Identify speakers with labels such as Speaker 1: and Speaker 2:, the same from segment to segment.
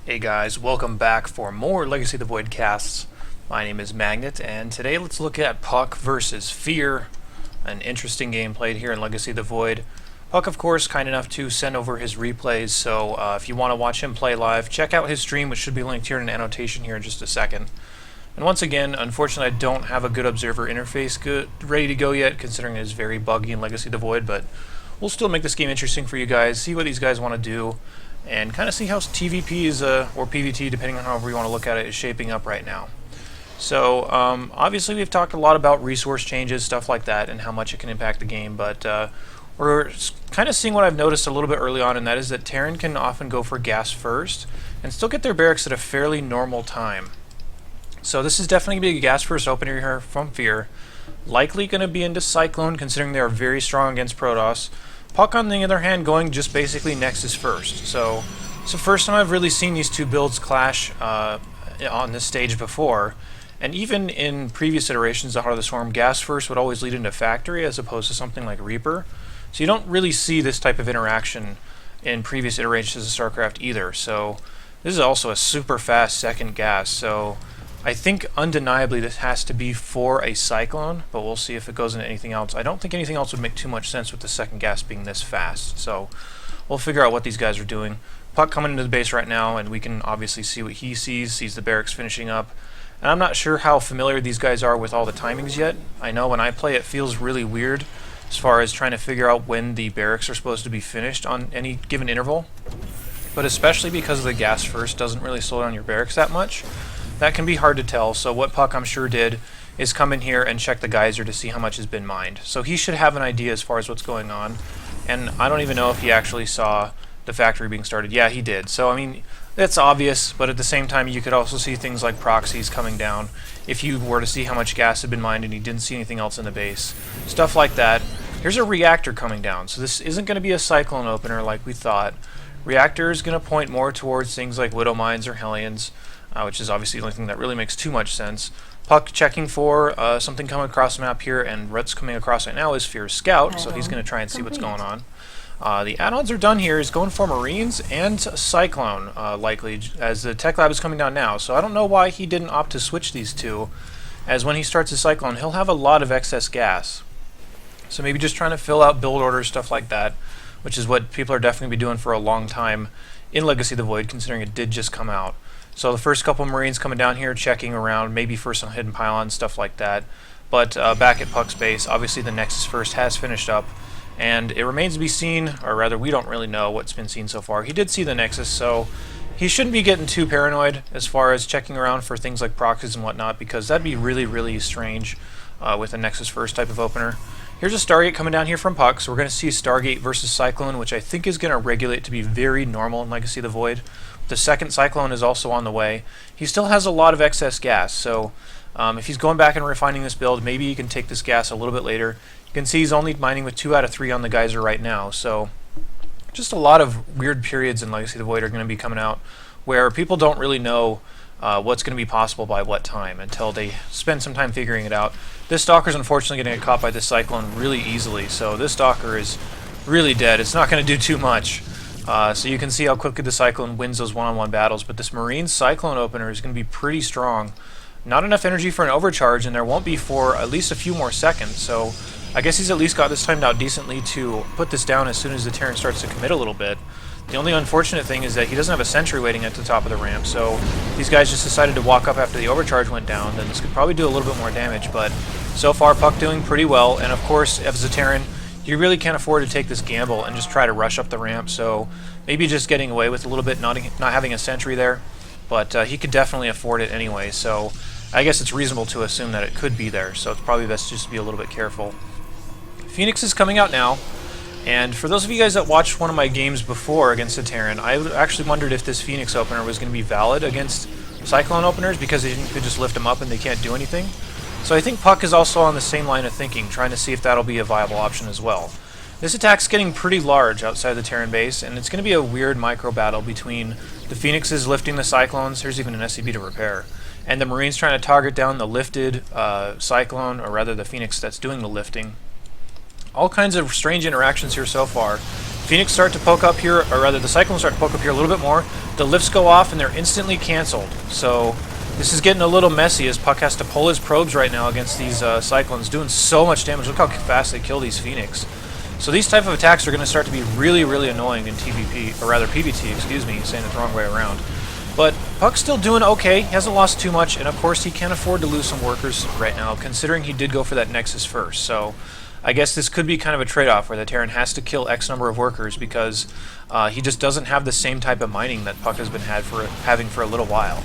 Speaker 1: Hey guys, welcome back for more Legacy of the Void casts. My name is Magnet, and today let's look at Puck versus Fear. An interesting game played here in Legacy of the Void. Puck, of course, kind enough to send over his replays, so if you want to watch him play live, check out his stream, which should be linked here in an annotation here in just a second. And once again, unfortunately I don't have a good observer interface ready to go yet, considering it is very buggy in Legacy of the Void, but we'll still make this game interesting for you guys, see what these guys want to do, and kind of see how TVP is, or PvT, depending on however you want to look at it, is shaping up right now. So, obviously we've talked a lot about resource changes, stuff like that, and how much it can impact the game, but we're kind of seeing what I've noticed a little bit early on, and that is that Terran can often go for gas first, and still get their barracks at a fairly normal time. So this is definitely going to be a gas first opener here from Fear. Likely going to be into Cyclone, considering they are very strong against Protoss. Puck, on the other hand, going just basically Nexus first. So it's the first time I've really seen these two builds clash on this stage before. And even in previous iterations of Heart of the Swarm, gas first would always lead into Factory as opposed to something like Reaper. So you don't really see this type of interaction in previous iterations of StarCraft either. So this is also a super fast second gas. So I think undeniably this has to be for a Cyclone, but we'll see if it goes into anything else. I don't think anything else would make too much sense with the second gas being this fast, so we'll figure out what these guys are doing. Puck coming into the base right now, and we can obviously see what he sees the barracks finishing up. And I'm not sure how familiar these guys are with all the timings yet. I know when I play it feels really weird as far as trying to figure out when the barracks are supposed to be finished on any given interval. But especially because the gas first doesn't really slow down your barracks that much, that can be hard to tell. So what Puck, I'm sure, did is come in here and check the geyser to see how much has been mined. So he should have an idea as far as what's going on. And I don't even know if he actually saw the factory being started. Yeah, he did. So, I mean, that's obvious, but at the same time, you could also see things like proxies coming down if you were to see how much gas had been mined and you didn't see anything else in the base. Stuff like that. Here's a reactor coming down. So this isn't going to be a Cyclone opener like we thought. Reactor is going to point more towards things like Widow Mines or Hellions, which is obviously the only thing that really makes too much sense. Puck checking for something coming across the map here, and what's coming across right now is Fear's Scout, so he's going to try and see what's going on. The add-ons are done here. He's going for Marines and Cyclone, likely, as the Tech Lab is coming down now. So I don't know why he didn't opt to switch these two, as when he starts his Cyclone, he'll have a lot of excess gas. So maybe just trying to fill out build orders, stuff like that, which is what people are definitely going to be doing for a long time in Legacy of the Void, considering it did just come out. So the first couple of Marines coming down here, checking around, maybe for some hidden pylons, stuff like that. But back at Puck's base, obviously the Nexus first has finished up, and it remains to be seen, or rather we don't really know what's been seen so far. He did see the Nexus, so he shouldn't be getting too paranoid as far as checking around for things like proxies and whatnot, because that'd be really, really strange with a Nexus first type of opener. Here's a Stargate coming down here from Puck, so we're going to see Stargate versus Cyclone, which I think is going to regulate to be very normal in Legacy of the Void. The second Cyclone is also on the way. He still has a lot of excess gas, so if he's going back and refining this build, maybe he can take this gas a little bit later. You can see he's only mining with 2 out of 3 on the geyser right now, so just a lot of weird periods in Legacy of the Void are going to be coming out where people don't really know what's going to be possible by what time until they spend some time figuring it out. This Stalker's unfortunately going to get caught by this Cyclone really easily, so this Stalker is really dead. It's not going to do too much. So you can see how quickly the Cyclone wins those one-on-one battles, but this Marine Cyclone opener is going to be pretty strong. Not enough energy for an overcharge, and there won't be for at least a few more seconds, so I guess he's at least got this timed out decently to put this down as soon as the Terran starts to commit a little bit. The only unfortunate thing is that he doesn't have a sentry waiting at the top of the ramp, so these guys just decided to walk up after the overcharge went down. Then this could probably do a little bit more damage, but so far Puck doing pretty well, and of course, as a Terran, you really can't afford to take this gamble and just try to rush up the ramp, so maybe just getting away with a little bit, not having a sentry there, but he could definitely afford it anyway, so I guess it's reasonable to assume that it could be there, so it's probably best just to be a little bit careful. Phoenix is coming out now, and for those of you guys that watched one of my games before against the Terran, I actually wondered if this Phoenix opener was going to be valid against Cyclone openers, because they could just lift them up and they can't do anything. So I think Puck is also on the same line of thinking, trying to see if that'll be a viable option as well. This attack's getting pretty large outside the Terran base, and it's going to be a weird micro battle between the Phoenixes lifting the Cyclones, here's even an SCB to repair, and the Marines trying to target down the lifted Cyclone, or rather the Phoenix that's doing the lifting. All kinds of strange interactions here so far. Phoenix start to poke up here, or rather the Cyclones start to poke up here a little bit more. The lifts go off and they're instantly cancelled. So this is getting a little messy as Puck has to pull his probes right now against these Cyclones, doing so much damage. Look how fast they kill these Phoenix. So these type of attacks are going to start to be really, really annoying in TVP, or rather PvT, excuse me, saying it the wrong way around. But Puck's still doing okay, he hasn't lost too much, and of course he can't afford to lose some workers right now, considering he did go for that Nexus first. So I guess this could be kind of a trade-off where the Terran has to kill X number of workers because he just doesn't have the same type of mining that Puck has been having for a little while.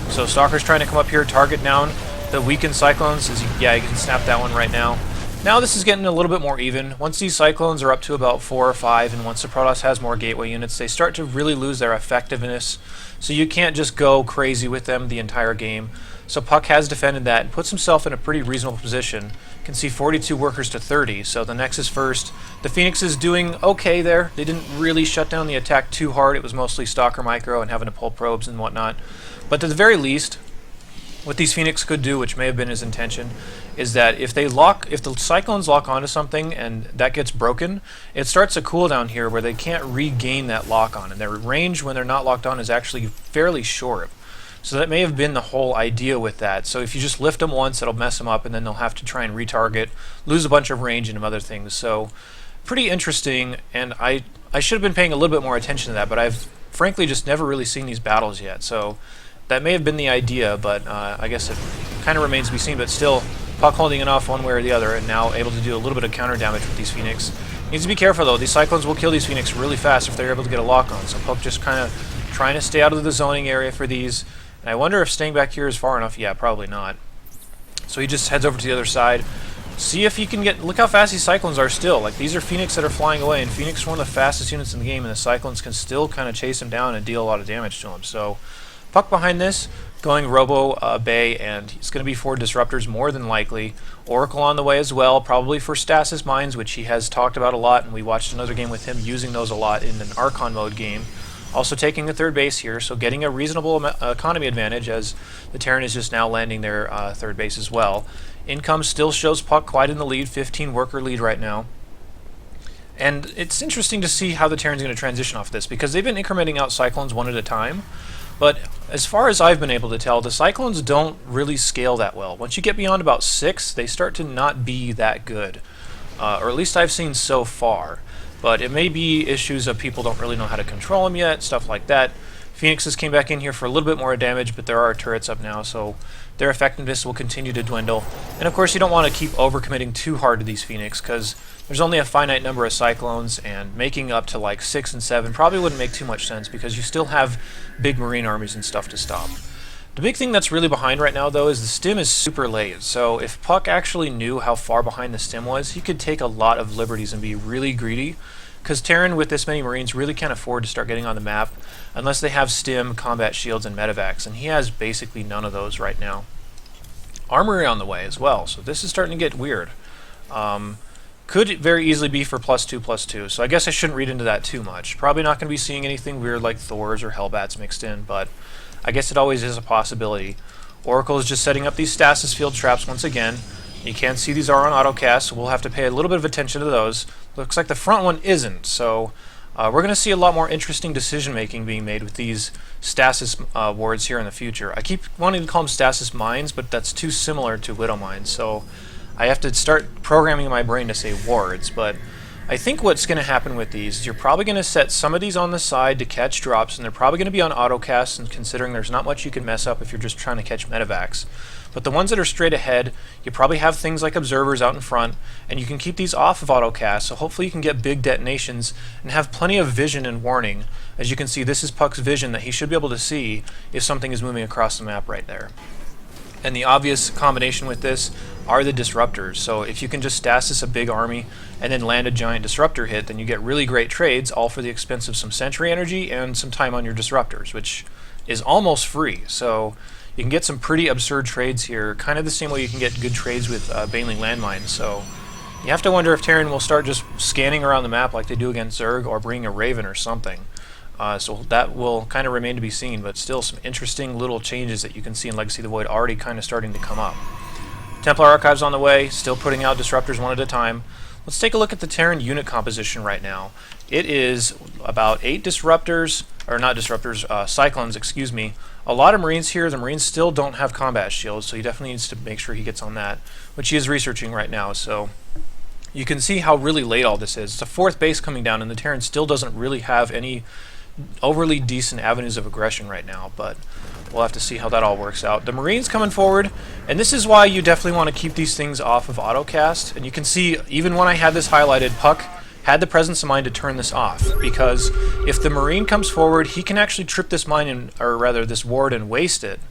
Speaker 1: So Stalker's trying to come up here, target down the weakened Cyclones. Yeah, you can snap that one right now. Now this is getting a little bit more even. Once these Cyclones are up to about 4 or 5, and once the Protoss has more gateway units, they start to really lose their effectiveness. So you can't just go crazy with them the entire game. So Puck has defended that and puts himself in a pretty reasonable position. You can see 42 workers to 30, so the Nexus first. The Phoenix is doing okay there. They didn't really shut down the attack too hard. It was mostly Stalker micro and having to pull probes and whatnot. But at the very least, what these Phoenix could do, which may have been his intention, is that if the Cyclones lock onto something and that gets broken, it starts a cooldown here where they can't regain that lock on, and their range when they're not locked on is actually fairly short. So that may have been the whole idea with that. So if you just lift them once, it'll mess them up, and then they'll have to try and retarget, lose a bunch of range and other things. So pretty interesting, and I should have been paying a little bit more attention to that, but I've frankly just never really seen these battles yet. So that may have been the idea, but I guess it kind of remains to be seen. But still, Puck holding it off one way or the other, and now able to do a little bit of counter damage with these Phoenix. Needs to be careful though. These Cyclones will kill these Phoenix really fast if they're able to get a lock on. So Puck just kind of trying to stay out of the zoning area for these. And I wonder if staying back here is far enough. Yeah, probably not. So he just heads over to the other side. See if he can get... Look how fast these Cyclones are still. Like, these are Phoenix that are flying away, and Phoenix is one of the fastest units in the game, and the Cyclones can still kind of chase him down and deal a lot of damage to him. So Puck behind this, going Robo Bay, and he's going to be for Disruptors more than likely. Oracle on the way as well, probably for Stasis Mines, which he has talked about a lot, and we watched another game with him using those a lot in an Archon mode game. Also taking the third base here, so getting a reasonable economy advantage as the Terran is just now landing their third base as well. Income still shows Puck quite in the lead, 15 worker lead right now. And it's interesting to see how the Terran's going to transition off this, because they've been incrementing out Cyclones one at a time. But as far as I've been able to tell, the Cyclones don't really scale that well. Once you get beyond about 6, they start to not be that good. Or at least I've seen so far. But it may be issues of people don't really know how to control them yet, stuff like that. Phoenixes came back in here for a little bit more damage, but there are turrets up now, so their effectiveness will continue to dwindle. And of course you don't want to keep overcommitting too hard to these Phoenix, because there's only a finite number of Cyclones, and making up to like 6 and 7 probably wouldn't make too much sense, because you still have big Marine armies and stuff to stop. The big thing that's really behind right now, though, is the stim is super late. So if Puck actually knew how far behind the stim was, he could take a lot of liberties and be really greedy. Because Terran, with this many Marines, really can't afford to start getting on the map unless they have stim, combat shields, and medevacs. And he has basically none of those right now. Armory on the way as well, so this is starting to get weird. Could very easily be for +2/+2, so I guess I shouldn't read into that too much. Probably not going to be seeing anything weird like Thors or Hellbats mixed in, but I guess it always is a possibility. Oracle is just setting up these stasis field traps once again. You can see these are on autocast, so we'll have to pay a little bit of attention to those. Looks like the front one isn't, so we're going to see a lot more interesting decision making being made with these stasis wards here in the future. I keep wanting to call them stasis mines, but that's too similar to Widow mines, so I have to start programming my brain to say wards. But I think what's going to happen with these is you're probably going to set some of these on the side to catch drops, and they're probably going to be on autocast, and considering there's not much you can mess up if you're just trying to catch medevacs. But the ones that are straight ahead, you probably have things like observers out in front, and you can keep these off of autocast, so hopefully you can get big detonations and have plenty of vision and warning. As you can see, this is Puck's vision that he should be able to see if something is moving across the map right there. And the obvious combination with this are the disruptors. So if you can just stasis a big army and then land a giant disruptor hit, then you get really great trades, all for the expense of some sentry energy and some time on your disruptors, which is almost free. So you can get some pretty absurd trades here, kind of the same way you can get good trades with Baneling landmines. So you have to wonder if Terran will start just scanning around the map like they do against Zerg, or bringing a Raven or something. So that will kind of remain to be seen, but still some interesting little changes that you can see in Legacy of the Void already kind of starting to come up. Templar Archives on the way, still putting out disruptors one at a time. Let's take a look at the Terran unit composition right now. It is about 8 disruptors, or not disruptors, cyclones, excuse me. A lot of Marines here. The Marines still don't have combat shields, so he definitely needs to make sure he gets on that, which he is researching right now. So you can see how really late all this is. It's the 4th base coming down, and the Terran still doesn't really have any overly decent avenues of aggression right now, but we'll have to see how that all works out. The Marines coming forward, and this is why you definitely want to keep these things off of autocast. And you can see, even when I had this highlighted, Puck had the presence of mind to turn this off, because if the Marine comes forward, he can actually trip this mine, or rather this ward, and waste it.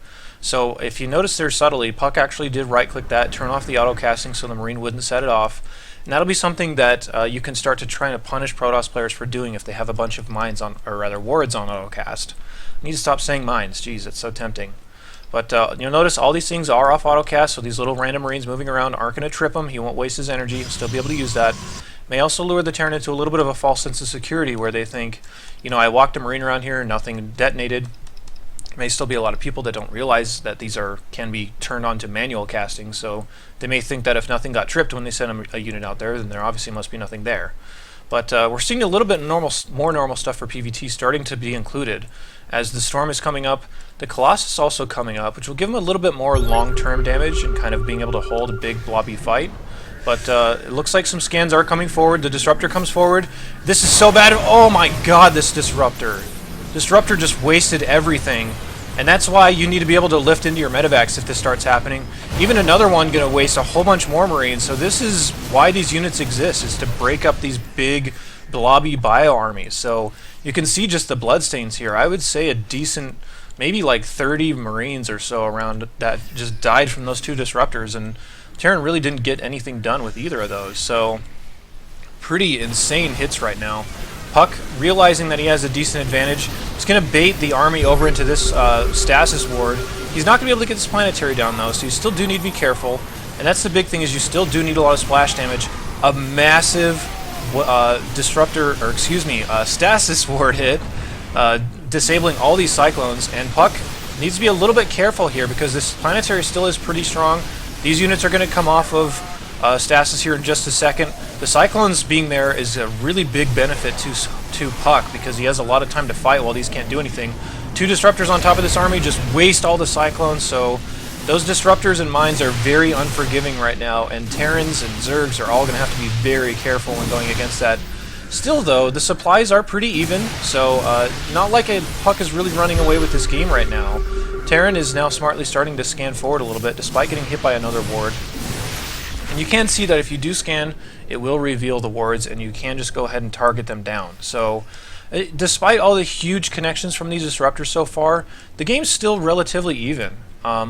Speaker 1: So if you notice there subtly, Puck actually did right-click that, turn off the autocasting so the Marine wouldn't set it off. And that'll be something that you can start to try to punish Protoss players for doing if they have a bunch of mines on, or rather wards on autocast. I need to stop saying mines. Jeez, it's so tempting. But you'll notice all these things are off autocast, so these little random Marines moving around aren't going to trip him. He won't waste his energy. He'll still be able to use that. May also lure the Terran into a little bit of a false sense of security where they think, you know, I walked a Marine around here, nothing detonated. May still be a lot of people that don't realize that these can be turned on to manual casting, so they may think that if nothing got tripped when they send a unit out there, then there obviously must be nothing there. But we're seeing a little bit more normal stuff for PvT starting to be included. As the Storm is coming up, the Colossus also coming up, which will give him a little bit more long-term damage and kind of being able to hold a big blobby fight. But it looks like some scans are coming forward. The Disruptor comes forward. This is so bad. Oh my god, this Disruptor. Disruptor just wasted everything. And that's why you need to be able to lift into your medevacs if this starts happening. Even another one going to waste a whole bunch more Marines. So this is why these units exist, is to break up these big blobby bio armies. So you can see just the bloodstains here. I would say a decent, maybe like 30 Marines or so around that just died from those 2 disruptors. And Terran really didn't get anything done with either of those. So pretty insane hits right now. Puck, realizing that he has a decent advantage, is going to bait the army over into this stasis ward. He's not going to be able to get this planetary down though, so you still do need to be careful. And that's the big thing, is you still do need a lot of splash damage. A massive disruptor, or excuse me, stasis ward hit, disabling all these cyclones. And Puck needs to be a little bit careful here because this planetary still is pretty strong. These units are going to come off of stasis here in just a second. The Cyclones being there is a really big benefit to Puck because he has a lot of time to fight while these can't do anything. 2 disruptors on top of this army just waste all the Cyclones, so those disruptors and mines are very unforgiving right now, and Terrans and Zergs are all going to have to be very careful when going against that. Still though, the supplies are pretty even, so not like Puck is really running away with this game right now. Terran is now smartly starting to scan forward a little bit despite getting hit by another ward. And you can see that if you do scan, it will reveal the wards, and you can just go ahead and target them down. So, despite all the huge connections from these disruptors so far, the game's still relatively even,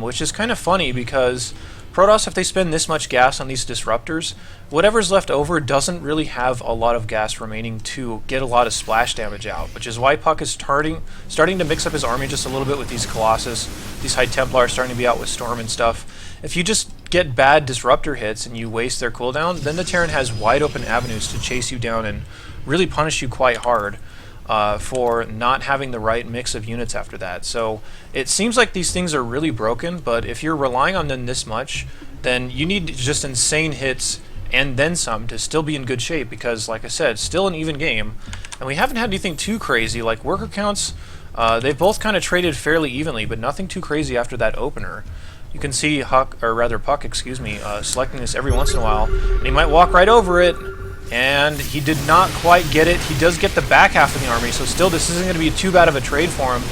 Speaker 1: which is kind of funny because Protoss, if they spend this much gas on these disruptors, whatever's left over doesn't really have a lot of gas remaining to get a lot of splash damage out, which is why Puck is starting to mix up his army just a little bit with these Colossus. These High Templars starting to be out with Storm and stuff. If you just get bad disruptor hits and you waste their cooldown, then the Terran has wide open avenues to chase you down and really punish you quite hard for not having the right mix of units after that. So it seems like these things are really broken, but if you're relying on them this much, then you need just insane hits and then some to still be in good shape because, like I said, still an even game. And we haven't had anything too crazy. Like worker counts, they've both kind of traded fairly evenly, but nothing too crazy after that opener. You can see Puck, selecting this every once in a while, and he might walk right over it, and he did not quite get it. He does get the back half of the army, so still this isn't going to be too bad of a trade for him.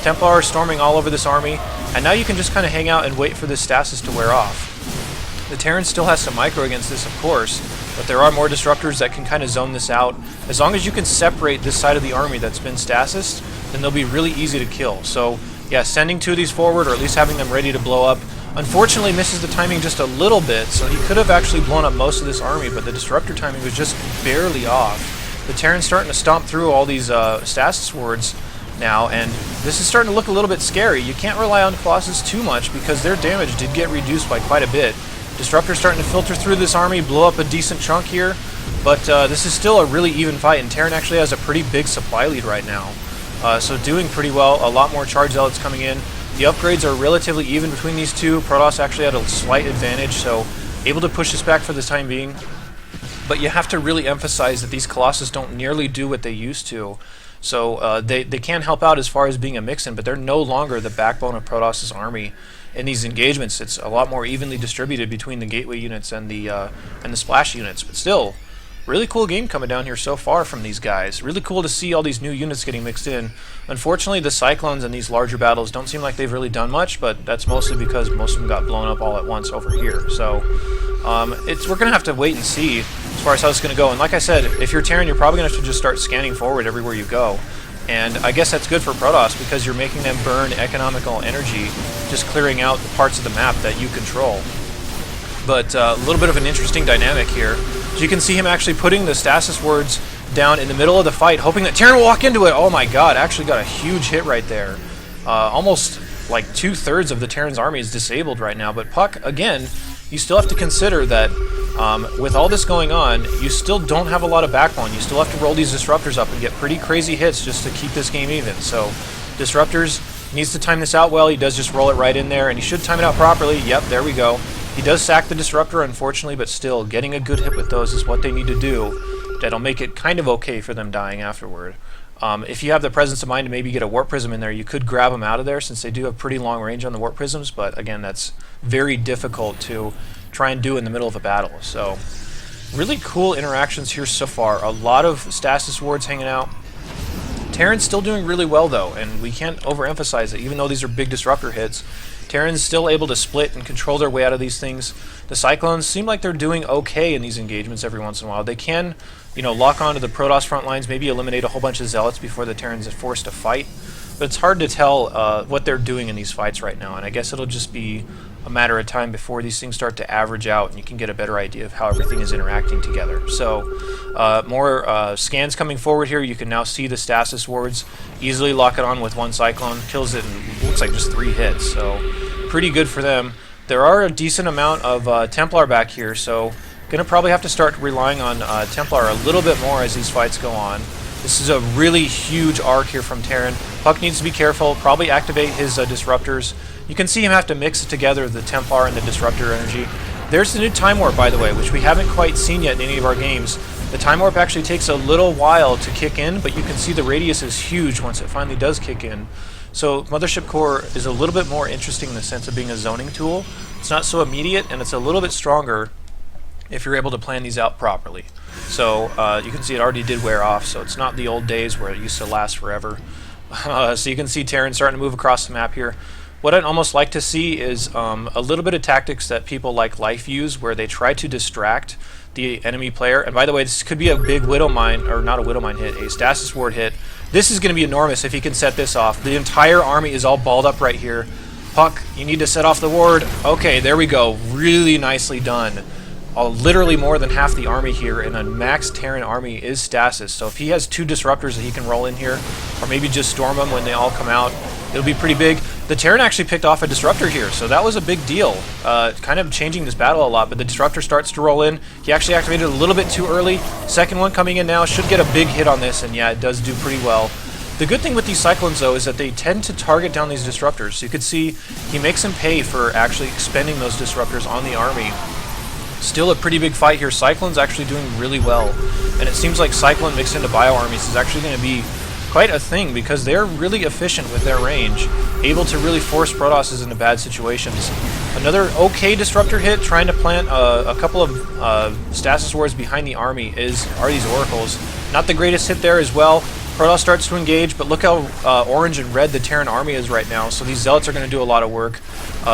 Speaker 1: Templar storming all over this army, and now you can just kind of hang out and wait for this stasis to wear off. The Terran still has some micro against this, of course, but there are more disruptors that can kind of zone this out. As long as you can separate this side of the army that's been stasis, then they'll be really easy to kill. So yeah, sending 2 of these forward, or at least having them ready to blow up, unfortunately misses the timing just a little bit, so he could have actually blown up most of this army, but the disruptor timing was just barely off. The Terran's starting to stomp through all these stasis wards now, and this is starting to look a little bit scary. You can't rely on Colossus too much because their damage did get reduced by quite a bit. Disruptor's starting to filter through this army, blow up a decent chunk here, but this is still a really even fight, and Terran actually has a pretty big supply lead right now. So doing pretty well, a lot more charge zealots coming in. The upgrades are relatively even between these two. Protoss actually had a slight advantage, so able to push this back for the time being. but you have to really emphasize that these Colossus don't nearly do what they used to. So they can help out as far as being a mix-in, but they're no longer the backbone of Protoss's army in these engagements. It's a lot more evenly distributed between the gateway units and the splash units. But still, really cool game coming down here so far from these guys. Really cool to see all these new units getting mixed in. Unfortunately, the Cyclones in these larger battles don't seem like they've really done much, but that's mostly because most of them got blown up all at once over here. So we're going to have to wait and see as far as how it's going to go. And like I said, if you're Terran, you're probably going to have to just start scanning forward everywhere you go. And I guess that's good for Protoss because you're making them burn economical energy, just clearing out the parts of the map that you control. But a little bit of an interesting dynamic here. So you can see him actually putting the stasis wards down in the middle of the fight, hoping that Terran will walk into it. Oh my god, actually got a huge hit right there. Almost like 2/3 of the Terran's army is disabled right now. But Puck, again, you still have to consider that with all this going on, you still don't have a lot of backbone. You still have to roll these disruptors up and get pretty crazy hits just to keep this game even. So disruptors, needs to time this out well. He does just roll it right in there, and he should time it out properly. Yep, there we go. He does sack the disruptor, unfortunately, but still, getting a good hit with those is what they need to do. That'll make it kind of okay for them dying afterward. If you have the presence of mind to maybe get a warp prism in there, you could grab them out of there since they do have pretty long range on the warp prisms, but again, that's very difficult to try and do in the middle of a battle. So really cool interactions here so far. A lot of stasis wards hanging out. Terran's still doing really well though, and we can't overemphasize it. Even though these are big disruptor hits, Terran's still able to split and control their way out of these things. The Cyclones seem like they're doing okay in these engagements every once in a while. They can, lock onto the Protoss front lines, maybe eliminate a whole bunch of Zealots before the Terrans are forced to fight. But it's hard to tell what they're doing in these fights right now, and I guess it'll just be a matter of time before these things start to average out and you can get a better idea of how everything is interacting together. So more scans coming forward here. You can now see the stasis wards easily lock it on with one Cyclone, kills it in looks like just 3 hits, so pretty good for them. There are a decent amount of Templar back here, so gonna probably have to start relying on Templar a little bit more as these fights go on. This is a really huge arc here from Terran. Puck needs to be careful, probably activate his disruptors. You can see him have to mix together the Templar and the disruptor energy. There's the new Time Warp, by the way, which we haven't quite seen yet in any of our games. The Time Warp actually takes a little while to kick in, but you can see the radius is huge once it finally does kick in. So Mothership Core is a little bit more interesting in the sense of being a zoning tool. It's not so immediate, and it's a little bit stronger if you're able to plan these out properly. So you can see it already did wear off, so it's not the old days where it used to last forever. So you can see Terran starting to move across the map here. What I'd almost like to see is a little bit of tactics that people like Life use, where they try to distract the enemy player. And by the way, this could be a big Widow Mine, or not a Widow Mine hit, a Stasis Ward hit. This is going to be enormous if he can set this off. The entire army is all balled up right here. Puck, you need to set off the ward. Okay, there we go. Really nicely done. Literally more than half the army here, and a max Terran army is stasis. So if he has 2 disruptors that he can roll in here, or maybe just storm them when they all come out, it'll be pretty big. The Terran actually picked off a disruptor here, so that was a big deal. Kind of changing this battle a lot, but the disruptor starts to roll in. He actually activated a little bit too early. Second one coming in now, should get a big hit on this, and yeah, it does do pretty well. The good thing with these Cyclones, though, is that they tend to target down these disruptors. So you could see he makes him pay for actually expending those disruptors on the army. Still a pretty big fight here. Cyclone's actually doing really well, and it seems like Cyclone mixed into bio armies is actually going to be quite a thing because they're really efficient with their range, able to really force Protosses into bad situations. Another okay disruptor hit, trying to plant a couple of stasis wards behind the army are these oracles. Not the greatest hit there as well. Protoss starts to engage, but look how orange and red the Terran army is right now, so these Zealots are going to do a lot of work.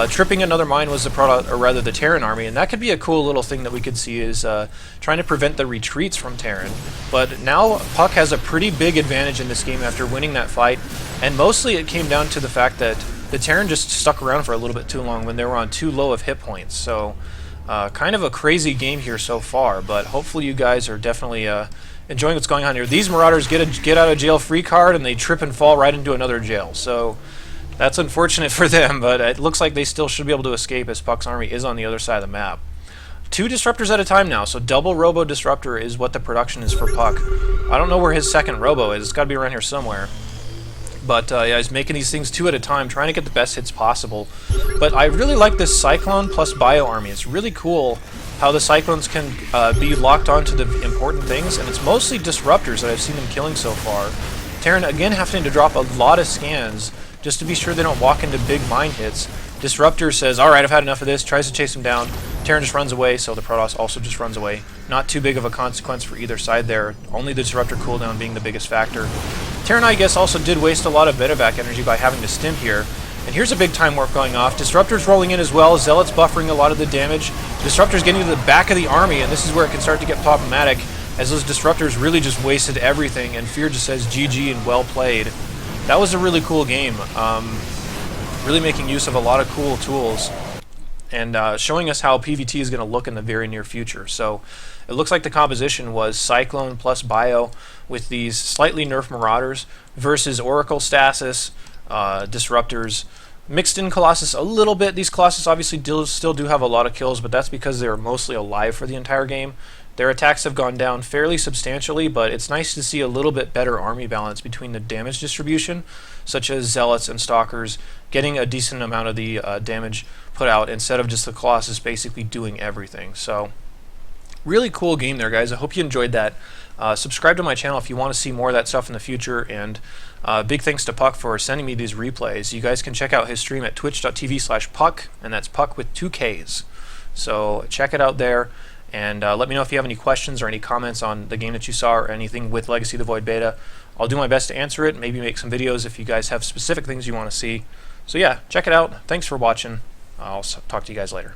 Speaker 1: Tripping another mine was the Terran army, and that could be a cool little thing that we could see is trying to prevent the retreats from Terran. But now Puck has a pretty big advantage in this game after winning that fight, and mostly it came down to the fact that the Terran just stuck around for a little bit too long when they were on too low of hit points. So kind of a crazy game here so far, but hopefully you guys are definitely enjoying what's going on here. These Marauders get a get out of jail free card, and they trip and fall right into another jail. So that's unfortunate for them, but it looks like they still should be able to escape as Puck's army is on the other side of the map. 2 disruptors at a time now, so double Robo Disruptor is what the production is for Puck. I don't know where his second Robo is. It's got to be around here somewhere. But yeah, he's making these things 2 at a time, trying to get the best hits possible. But I really like this Cyclone plus Bio army. It's really cool how the Cyclones can be locked onto the important things, and it's mostly Disruptors that I've seen them killing so far. Terran again having to drop a lot of scans just to be sure they don't walk into big mine hits. Disruptor says, alright, I've had enough of this, tries to chase him down. Terran just runs away, so the Protoss also just runs away. Not too big of a consequence for either side there, only the Disruptor cooldown being the biggest factor. Terran, I guess, also did waste a lot of medevac energy by having to stim here. And here's a big time warp going off. Disruptors rolling in as well, Zealots buffering a lot of the damage. Disruptors getting to the back of the army, and this is where it can start to get problematic, as those Disruptors really just wasted everything, and Fear just says GG and well played. That was a really cool game. Really making use of a lot of cool tools, and showing us how PvT is going to look in the very near future. So it looks like the composition was Cyclone plus Bio with these slightly nerfed Marauders versus Oracle Stasis, Disruptors, mixed in Colossus a little bit. These Colossus obviously still do have a lot of kills, but that's because they're mostly alive for the entire game. Their attacks have gone down fairly substantially, but it's nice to see a little bit better army balance between the damage distribution, such as Zealots and Stalkers getting a decent amount of the damage put out instead of just the Colossus basically doing everything. So really cool game there, guys. I hope you enjoyed that. Subscribe to my channel if you want to see more of that stuff in the future, and big thanks to Puck for sending me these replays. You guys can check out his stream at twitch.tv/Puck, and that's Puck with 2 Ks. So check it out there. And let me know if you have any questions or any comments on the game that you saw or anything with Legacy of the Void Beta. I'll do my best to answer it, maybe make some videos if you guys have specific things you want to see. So yeah, check it out. Thanks for watching. I'll talk to you guys later.